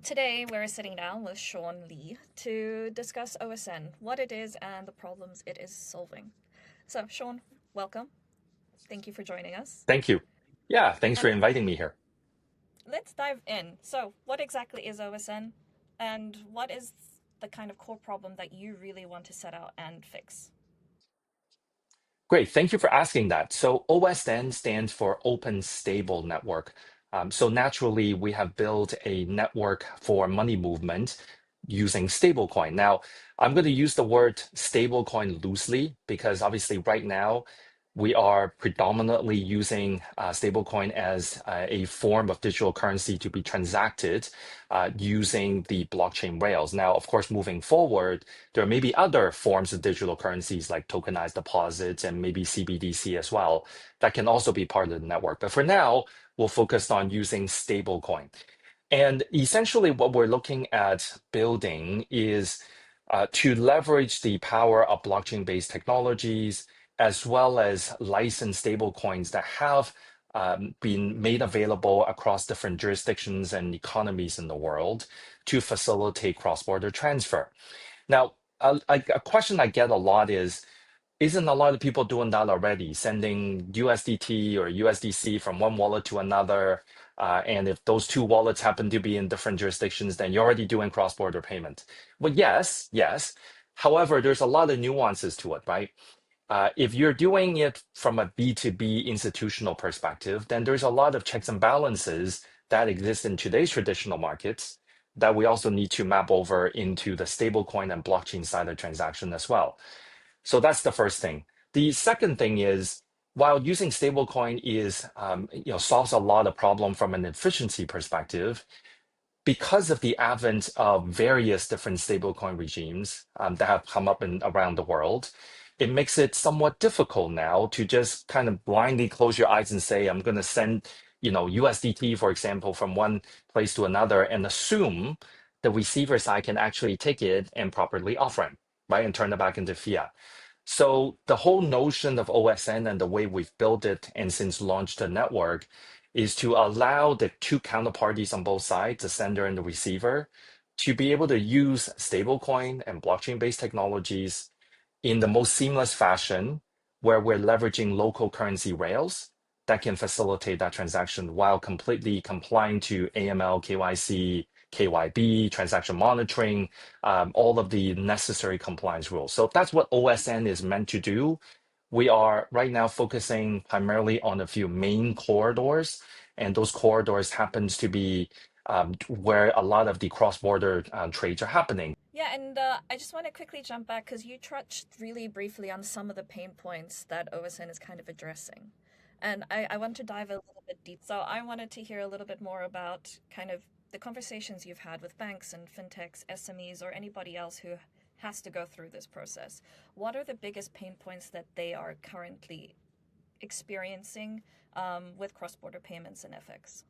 Today, we're sitting down with Sean Lee to discuss OSN, what it is, and the problems it is solving. So, Sean, welcome. Thank you for joining us. Thank you. Yeah, thanks for And inviting me here. let's dive in. So, what exactly is OSN, and what is the kind of core problem that you really want to set out and fix? Great. Thank you for asking that. So OSN stands for Open Stable Network. So naturally, we have built a network for money movement using stablecoin. Now, I'm going to use the word stablecoin loosely because obviously right now we are predominantly using stablecoin as a form of digital currency to be transacted using the blockchain rails. Now, of course, moving forward, there may be other forms of digital currencies like tokenized deposits and maybe CBDC as well that can also be part of the network. But for now, we'll focus on using stablecoin. And essentially, what we're looking at building is to leverage the power of blockchain-based technologies as well as licensed stablecoins that have been made available across different jurisdictions and economies in the world to facilitate cross-border transfer. Now, a question I get a lot is, isn't a lot of people doing that already, sending USDT or USDC from one wallet to another? And if those two wallets happen to be in different jurisdictions, then you're already doing cross-border payment. Well, yes, yes. However, there's a lot of nuances to it, right? If you're doing it from a B2B institutional perspective, then there's a lot of checks and balances that exist in today's traditional markets that we also need to map over into the stablecoin and blockchain side of transaction as well. So that's the first thing. The second thing is, while using stablecoin is, solves a lot of problem from an efficiency perspective, because of the advent of various different stablecoin regimes that have come up around the world, it makes it somewhat difficult now to just kind of blindly close your eyes and say, I'm going to send, USDT, for example, from one place to another and assume the receiver side can actually take it and properly off-ramp, right, and turn it back into fiat. So the whole notion of OSN and the way we've built it and since launched the network is to allow the two counterparties on both sides, the sender and the receiver, to be able to use stablecoin and blockchain-based technologies in the most seamless fashion, where we're leveraging local currency rails that can facilitate that transaction while completely complying to AML, KYC, KYB, transaction monitoring, all of the necessary compliance rules. So that's what OSN is meant to do. We are right now focusing primarily on a few main corridors, and those corridors happens to be where a lot of the cross-border trades are happening. Yeah, and I just want to quickly jump back because you touched really briefly on some of the pain points that OSN is kind of addressing. And I want to dive a little bit deep. So I wanted to hear a little bit more about kind of the conversations you've had with banks and fintechs, SMEs, or anybody else who has to go through this process. What are the biggest pain points that they are currently experiencing with cross-border payments and FX?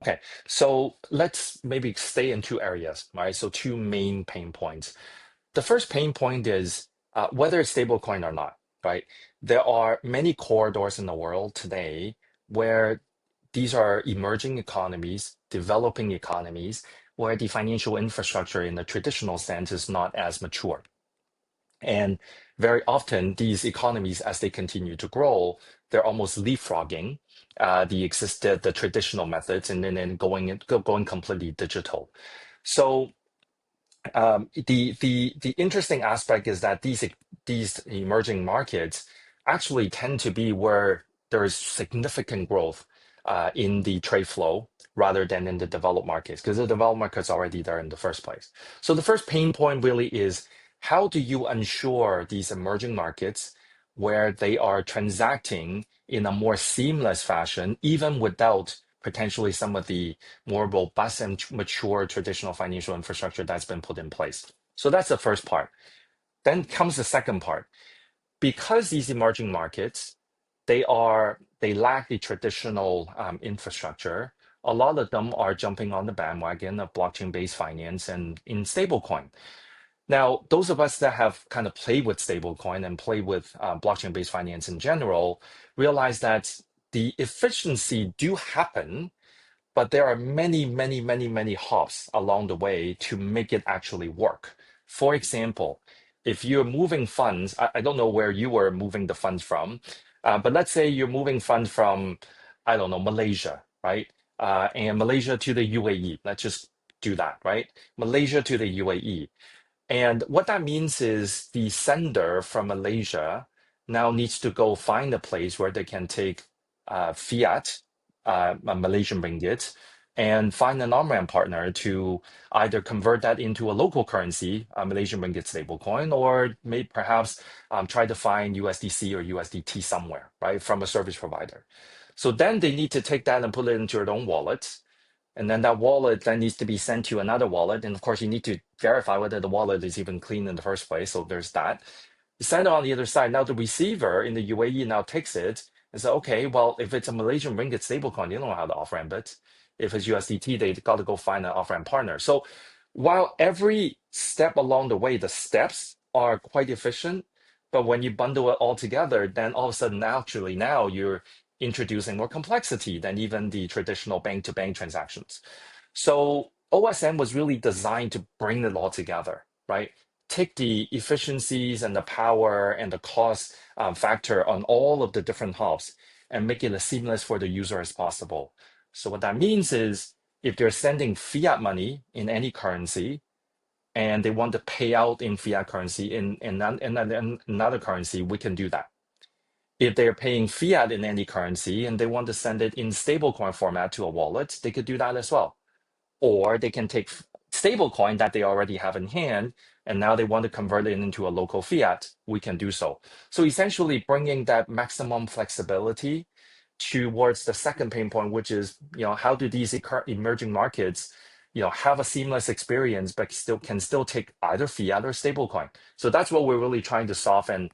Okay, so let's maybe stay in two areas, right? So two main pain points. The first pain point is whether it's stablecoin or not, right? There are many corridors in the world today where these are emerging economies, developing economies, where the financial infrastructure in the traditional sense is not as mature. And very often, these economies, as they continue to grow, they're almost leapfrogging the traditional methods and then going completely digital. So the interesting aspect is that these emerging markets actually tend to be where there is significant growth in the trade flow rather than in the developed markets, because the developed markets are already there in the first place. So the first pain point really is, how do you ensure these emerging markets where they are transacting in a more seamless fashion, even without potentially some of the more robust and mature traditional financial infrastructure that's been put in place? So that's the first part. Then comes the second part. Because these emerging markets, they lack the traditional infrastructure, a lot of them are jumping on the bandwagon of blockchain-based finance and in stablecoin. Now, those of us that have kind of played with stablecoin and played with blockchain-based finance in general realize that the efficiency do happen, but there are many hops along the way to make it actually work. For example, if you're moving funds, I don't know where you were moving the funds from, but let's say you're moving funds from, I don't know, Malaysia, right? And Malaysia to the UAE. Let's just do that, right? Malaysia to the UAE. And what that means is the sender from Malaysia now needs to go find a place where they can take fiat, Malaysian ringgit, and find an on-ramp partner to either convert that into a local currency, Malaysian ringgit stablecoin, or may perhaps try to find USDC or USDT somewhere, right, from a service provider. So then they need to take that and put it into their own wallet. And then that wallet then needs to be sent to another wallet. And of course, you need to verify whether the wallet is even clean in the first place. So there's that. You send it on the other side. Now the receiver in the UAE now takes it and says, okay, well, if it's a Malaysian ringgit stablecoin, they don't know how to off-ramp it. If it's USDT, they got to go find an off-ramp partner. So while every step along the way, the steps are quite efficient, but when you bundle it all together, then all of a sudden, actually now you're introducing more complexity than even the traditional bank-to-bank transactions. So OSN was really designed to bring it all together, right? Take the efficiencies and the power and the cost factor on all of the different hubs and make it as seamless for the user as possible. So what that means is if they're sending fiat money in any currency and they want to pay out in fiat currency in another currency, we can do that. If they're paying fiat in any currency and they want to send it in stablecoin format to a wallet, they could do that as well. Or they can take stablecoin that they already have in hand, and now they want to convert it into a local fiat, we can do so. So essentially bringing that maximum flexibility towards the second pain point, which is, how do these emerging markets, have a seamless experience, but still take either fiat or stablecoin. So that's what we're really trying to solve, and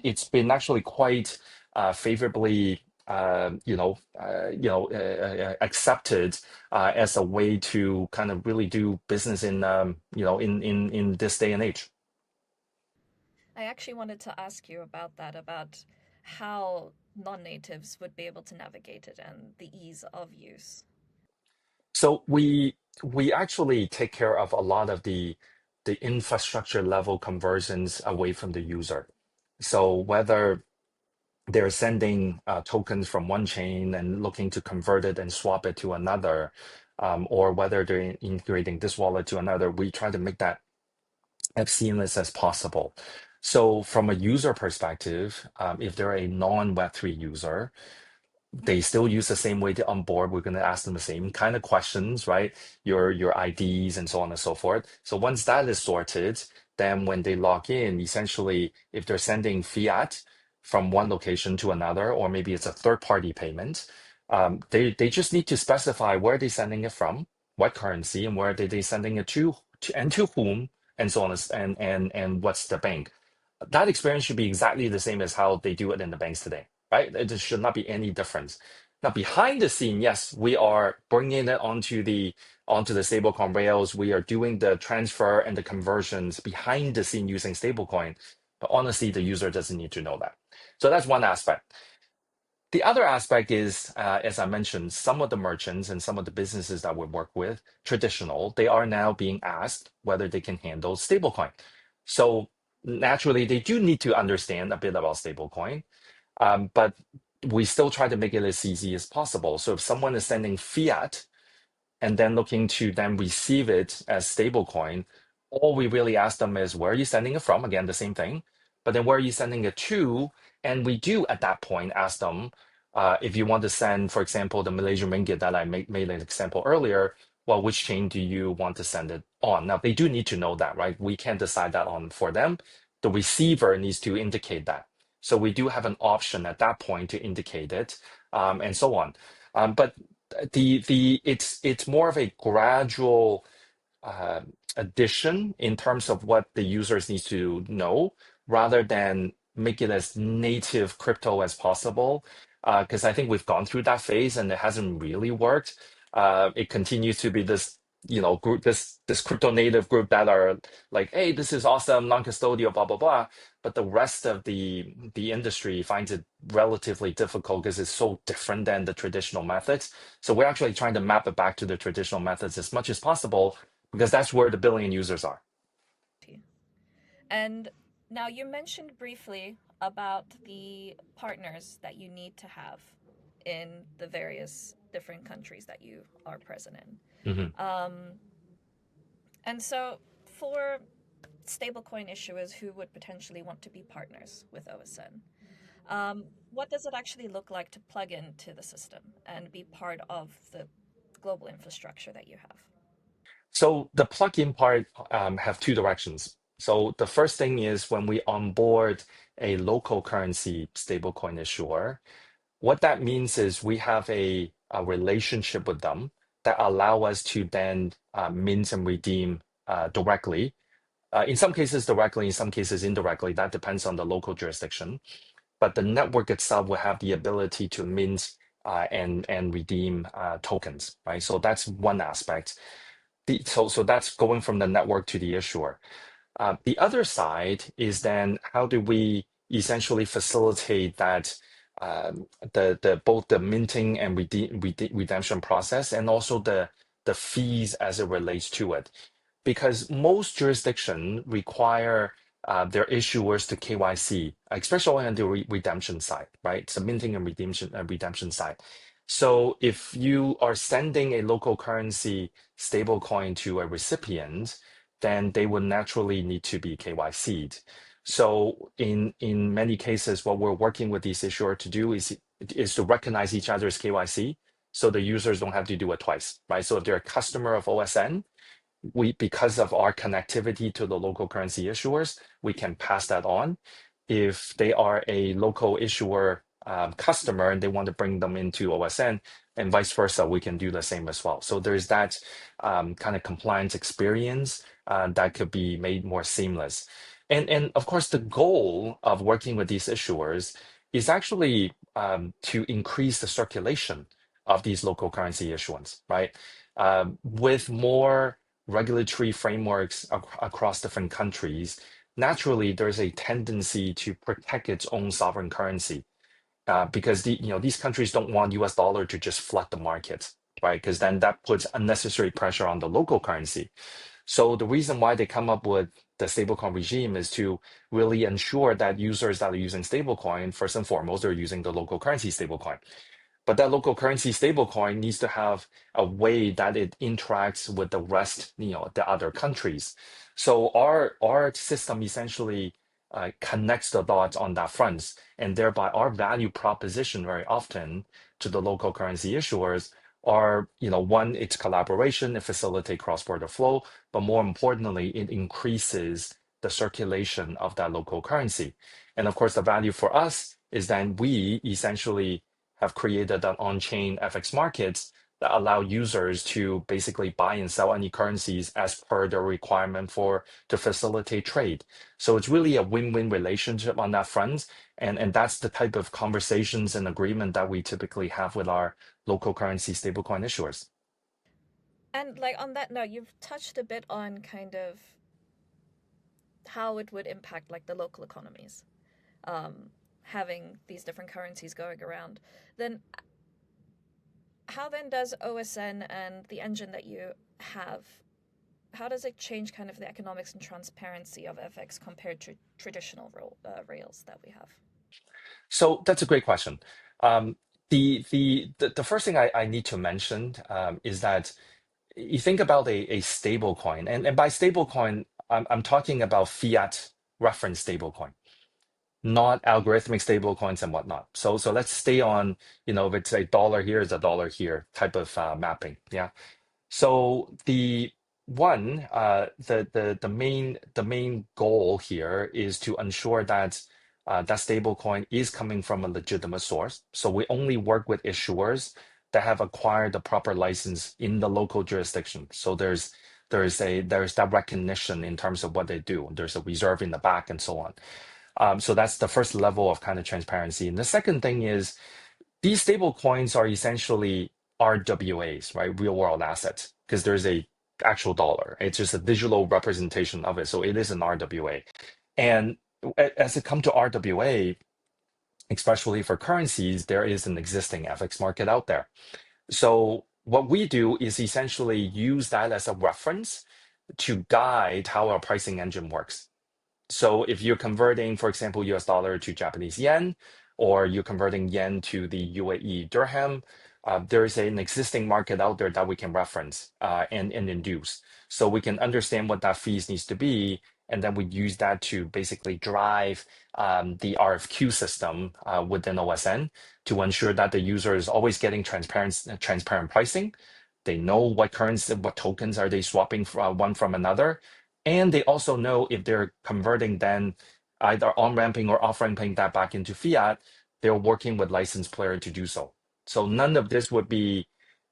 it's been actually quite favorably accepted as a way to kind of really do business in this day and age. I actually wanted to ask you about that, about how non-natives would be able to navigate it and the ease of use. So we actually take care of a lot of the infrastructure level conversions away from the user. So whether they're sending tokens from one chain and looking to convert it and swap it to another, or whether they're integrating this wallet to another, we try to make that as seamless as possible. So from a user perspective, if they're a non-Web3 user, they still use the same way to onboard. We're going to ask them the same kind of questions, right? Your IDs and so on and so forth. So once that is sorted, then when they log in, essentially, if they're sending fiat from one location to another, or maybe it's a third-party payment, they just need to specify where they're sending it from, what currency, and where they sending it and to whom, and so on, and what's the bank. That experience should be exactly the same as how they do it in the banks today, right? There should not be any difference. Now, behind the scene, yes, we are bringing it onto the stablecoin rails. We are doing the transfer and the conversions behind the scene using stablecoin. But honestly, the user doesn't need to know that. So that's one aspect. The other aspect is, as I mentioned, some of the merchants and some of the businesses that we work with, traditional, they are now being asked whether they can handle stablecoin. So naturally, they do need to understand a bit about stablecoin, but we still try to make it as easy as possible. So if someone is sending fiat and then looking to then receive it as stablecoin, all we really ask them is, where are you sending it from? Again, the same thing. But then where are you sending it to? And we do at that point ask them, if you want to send, for example, the Malaysian ringgit that I made an example earlier, well, which chain do you want to send it on? Now, they do need to know that, right? We can't decide that on for them. The receiver needs to indicate that. So we do have an option at that point to indicate it, and so on. But it's more of a gradual uh, addition in terms of what the users need to know, rather than make it as native crypto as possible. Because I think we've gone through that phase and it hasn't really worked. It continues to be this group, this crypto native group that are like, hey, this is awesome, non-custodial, blah blah blah. But the rest of the industry finds it relatively difficult because it's so different than the traditional methods. So we're actually trying to map it back to the traditional methods as much as possible because that's where the billion users are. And now you mentioned briefly about the partners that you need to have in the various different countries that you are present Mhm. in. And so for stablecoin issuers who would potentially want to be partners with OSN, what does it actually look like to plug into the system and be part of the global infrastructure that you have? So the plugin part have two directions. So the first thing is when we onboard a local currency stablecoin issuer, what that means is we have a relationship with them that allow us to then mint and redeem directly. In some cases directly, in some cases indirectly. That depends on the local jurisdiction. But the network itself will have the ability to mint and redeem tokens, right? So that's one aspect. So that's going from the network to the issuer. The other side is then how do we essentially facilitate that the both the minting and redemption process and also the fees as it relates to it, because most jurisdictions require their issuers to KYC, especially on the redemption side, right? So minting and redemption side. So if you are sending a local currency stablecoin to a recipient, then they would naturally need to be KYC'd. So in many cases, what we're working with these issuers to do is to recognize each other's KYC, so the users don't have to do it twice, right? So if they're a customer of OSN, because of our connectivity to the local currency issuers, we can pass that on. If they are a local issuer customer and they want to bring them into OSN and vice versa, we can do the same as well. So there's that kind of compliance experience that could be made more seamless. And of course, the goal of working with these issuers is actually to increase the circulation of these local currency issuance, right? With more regulatory frameworks across different countries, naturally there's a tendency to protect its own sovereign currency because these countries don't want US dollar to just flood the market, right? Because then that puts unnecessary pressure on the local currency. So the reason why they come up with the stablecoin regime is to really ensure that users that are using stablecoin, first and foremost, are using the local currency stablecoin. But that local currency stablecoin needs to have a way that it interacts with the rest, the other countries. So our system essentially connects the dots on that front, and thereby our value proposition very often to the local currency issuers are, one, it's collaboration, it facilitates cross-border flow, but more importantly, it increases the circulation of that local currency. And of course, the value for us is that we essentially have created an on-chain FX markets that allow users to basically buy and sell any currencies as per their requirement to facilitate trade. So it's really a win-win relationship on that front. And that's the type of conversations and agreement that we typically have with our local currency stablecoin issuers. And like on that note, you've touched a bit on kind of how it would impact like the local economies, having these different currencies going around. Then how then does OSN and the engine that you have, how does it change kind of the economics and transparency of FX compared to traditional rails that we have? So that's a great question. Um, the first thing I need to mention is that you think about a stable coin, and by stable coin, I'm talking about fiat reference stable coin, not algorithmic stable coins and whatnot. So let's stay on, if it's a dollar here is a dollar here type of mapping. Yeah. So the main goal here is to ensure that that stablecoin is coming from a legitimate source. So we only work with issuers that have acquired the proper license in the local jurisdiction. So there's that recognition in terms of what they do. There's a reserve in the back and so on. So that's the first level of kind of transparency. And the second thing is these stable coins are essentially RWAs, right? Real world assets, because there's a actual dollar. It's just a digital representation of it. So it is an RWA. And as it comes to RWA, especially for currencies, there is an existing FX market out there. So what we do is essentially use that as a reference to guide how our pricing engine works. So if you're converting, for example, US dollar to Japanese yen, or you're converting yen to the UAE dirham, there is an existing market out there that we can reference and induce. So we can understand what that fees needs to be, and then we use that to basically drive the RFQ system within OSN to ensure that the user is always getting transparent pricing. They know what currency, what tokens are they swapping from one from another, and they also know if they're converting then either on-ramping or off-ramping that back into fiat, they're working with licensed player to do so. So none of this would be,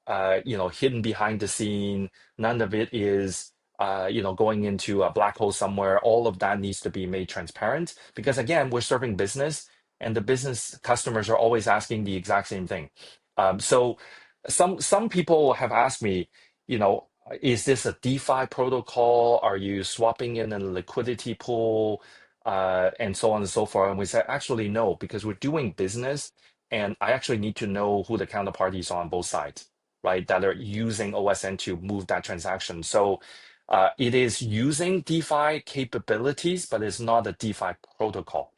hidden behind the scene. None of it is, going into a black hole somewhere. All of that needs to be made transparent because again, we're serving business, and the business customers are always asking the exact same thing. So some people have asked me, is this a DeFi protocol? Are you swapping in a liquidity pool? And so on and so forth. And we said, actually, no, because we're doing business, and I actually need to know who the counterparties are on both sides, right? That are using OSN to move that transaction. So it is using DeFi capabilities, but it's not a DeFi protocol.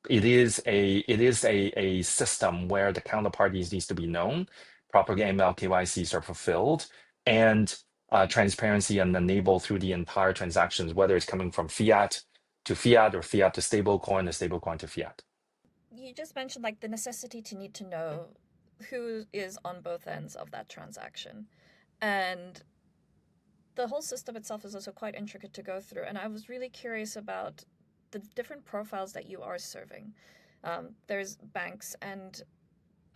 It is a system where the counterparties needs to be known, proper AML KYCs are fulfilled, and transparency and enabled through the entire transactions, whether it's coming from fiat to fiat or fiat to stablecoin or stablecoin to fiat. You just mentioned like the necessity to need to know who is on both ends of that transaction. And the whole system itself is also quite intricate to go through. And I was really curious about the different profiles that you are serving. There's banks and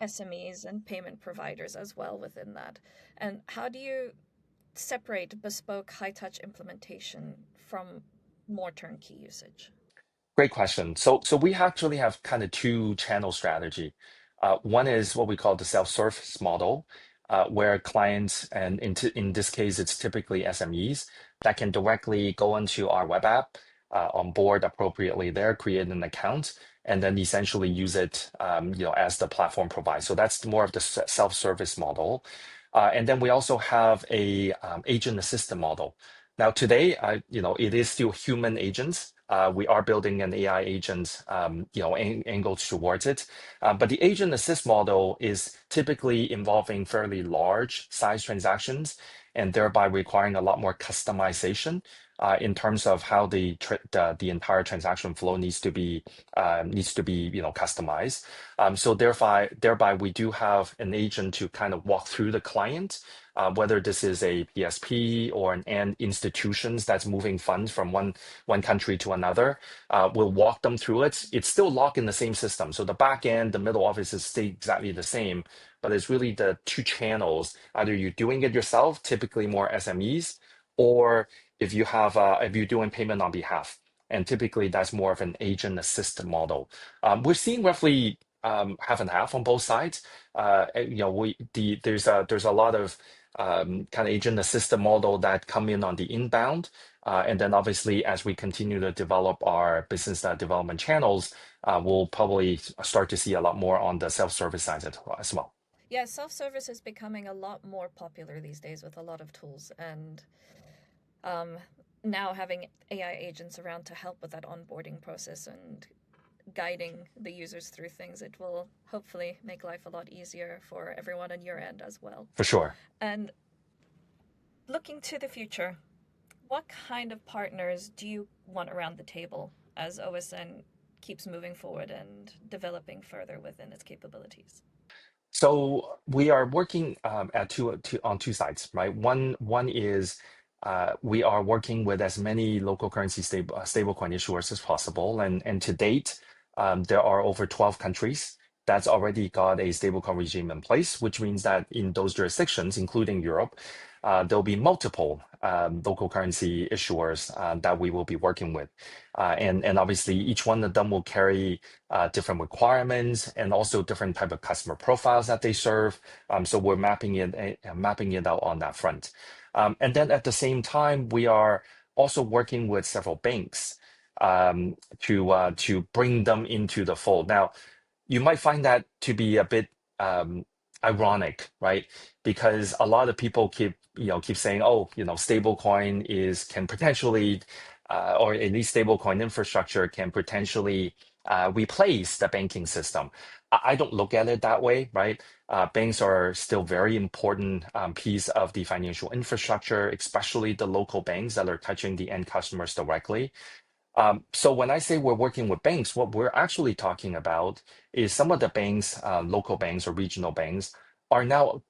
SMEs and payment providers as well within that. And how do you separate bespoke high touch implementation from more turnkey usage? Great question. So we actually have kind of two channel strategy. One is what we call the self-service model, where clients, and in this case, it's typically SMEs that can directly go into our web app, onboard appropriately there, create an account, and then essentially use it, as the platform provides. So that's more of the self-service model. And then we also have a agent assistant model. Now today, it is still human agents. We are building an AI agent, angled towards it. But the agent assist model is typically involving fairly large size transactions and thereby requiring a lot more customization in terms of how the entire transaction flow needs to be customized. So thereby we do have an agent to kind of walk through the client, whether this is a PSP or an end institutions that's moving funds from one country to another. We'll walk them through it. It's still locked in the same system. So the back end, the middle offices stay exactly the same, but it's really the two channels. Either you're doing it yourself, typically more SMEs, or if you're doing payment on behalf. And typically that's more of an agent assistant model. We're seeing roughly half and half on both sides. There's a lot of kind of agent assistant model that come in on the inbound. And then obviously, as we continue to develop our business development channels, we'll probably start to see a lot more on the self-service side as well. Yeah, self service is becoming a lot more popular these days with a lot of tools. And um, now having AI agents around to help with that onboarding process and guiding the users through things, it will hopefully make life a lot easier for everyone on your end as well. For sure. And looking to the future, what kind of partners do you want around the table as OSN keeps moving forward and developing further within its capabilities? So we are working on two sides, right? One is we are working with as many local currency stablecoin issuers as possible, and to date, there are over 12 countries that's already got a stablecoin regime in place, which means that in those jurisdictions, including Europe, there'll be multiple local currency issuers that we will be working with. And obviously, each one of them will carry different requirements and also different type of customer profiles that they serve. So we're mapping it out on that front. And then at the same time, we are also working with several banks to bring them into the fold. Now, you might find that to be a bit ironic, right? Because a lot of people keep saying, oh, stablecoin is can potentially, or at least stablecoin infrastructure can potentially replace the banking system. I don't look at it that way, right? Banks are still very important piece of the financial infrastructure, especially the local banks that are touching the end customers directly. So when I say we're working with banks, what we're actually talking about is some of the banks, local banks or regional banks, are now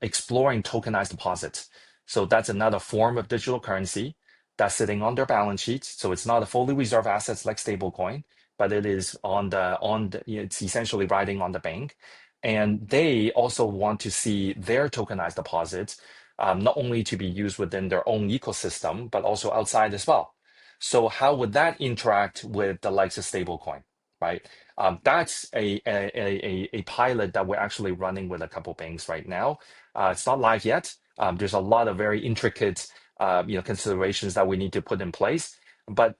exploring tokenized deposits. So that's another form of digital currency that's sitting on their balance sheets. So it's not a fully reserved assets like stablecoin, but it is it's essentially riding on the bank. And they also want to see their tokenized deposits not only to be used within their own ecosystem, but also outside as well. So how would that interact with the likes of stablecoin, right? That's a pilot that we're actually running with a couple banks right now. It's not live yet. There's a lot of very intricate considerations that we need to put in place. But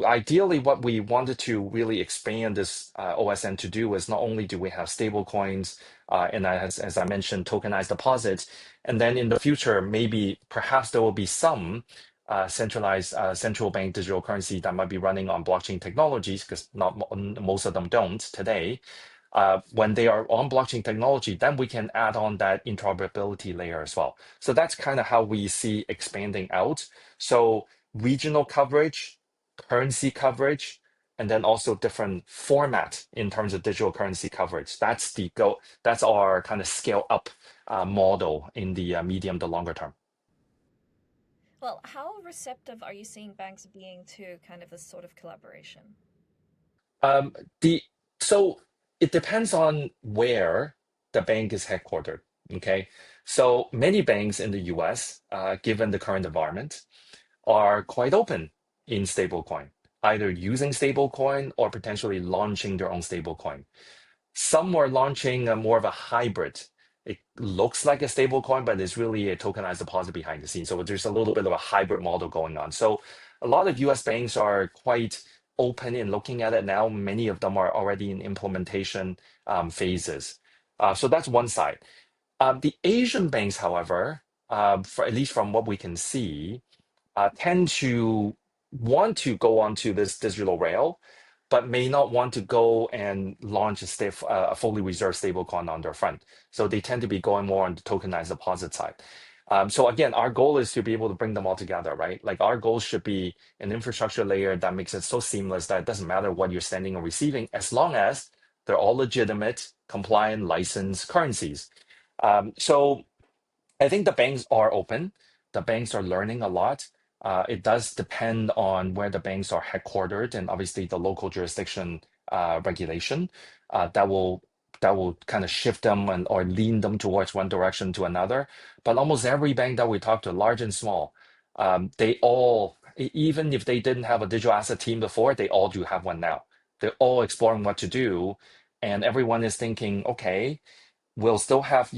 ideally, what we wanted to really expand this OSN to do is not only do we have stable coins, and as I mentioned, tokenized deposits, and then in the future, maybe perhaps there will be some centralized central bank digital currency that might be running on blockchain technologies, because not most of them don't today. When they are on blockchain technology, then we can add on that interoperability layer as well. So that's kind of how we see expanding out. So regional coverage, currency coverage, and then also different format in terms of digital currency coverage. That's the go. That's our kind of scale up model in the medium to longer term. Well, how receptive are you seeing banks being to kind of this sort of collaboration? Um, the so it depends on where the bank is headquartered. Okay, so many banks in the U.S., given the current environment, are quite open in stablecoin, either using stablecoin or potentially launching their own stablecoin. Some are launching a more of a hybrid. It looks like a stable coin, but it's really a tokenized deposit behind the scenes. So there's a little bit of a hybrid model going on. So a lot of US banks are quite open in looking at it now. Many of them are already in implementation phases. So that's one side. The Asian banks, however, for at least from what we can see, tend to want to go onto this digital rail, but may not want to go and launch a fully reserved stablecoin on their front. So they tend to be going more on the tokenized deposit side. So again, our goal is to be able to bring them all together, right? Like our goal should be an infrastructure layer that makes it so seamless that it doesn't matter what you're sending or receiving, as long as they're all legitimate, compliant, licensed currencies. So I think the banks are open. The banks are learning a lot. It does depend on where the banks are headquartered and obviously the local jurisdiction regulation that will kind of shift them or lean them towards one direction to another. But almost every bank that we talk to, large and small, they all, even if they didn't have a digital asset team before, they all do have one now. They're all exploring what to do, and everyone is thinking, okay, we'll still have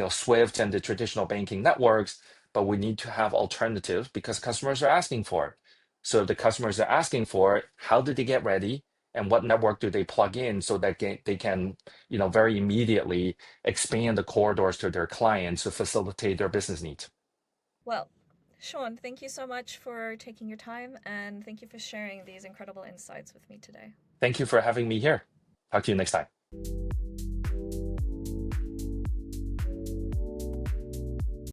Swift and the traditional banking networks, but we need to have alternatives because customers are asking for it. So if the customers are asking for it, how do they get ready? And what network do they plug in so that they can, very immediately expand the corridors to their clients to facilitate their business needs? Well, Sean, thank you so much for taking your time and thank you for sharing these incredible insights with me today. Thank you for having me here. Talk to you next time.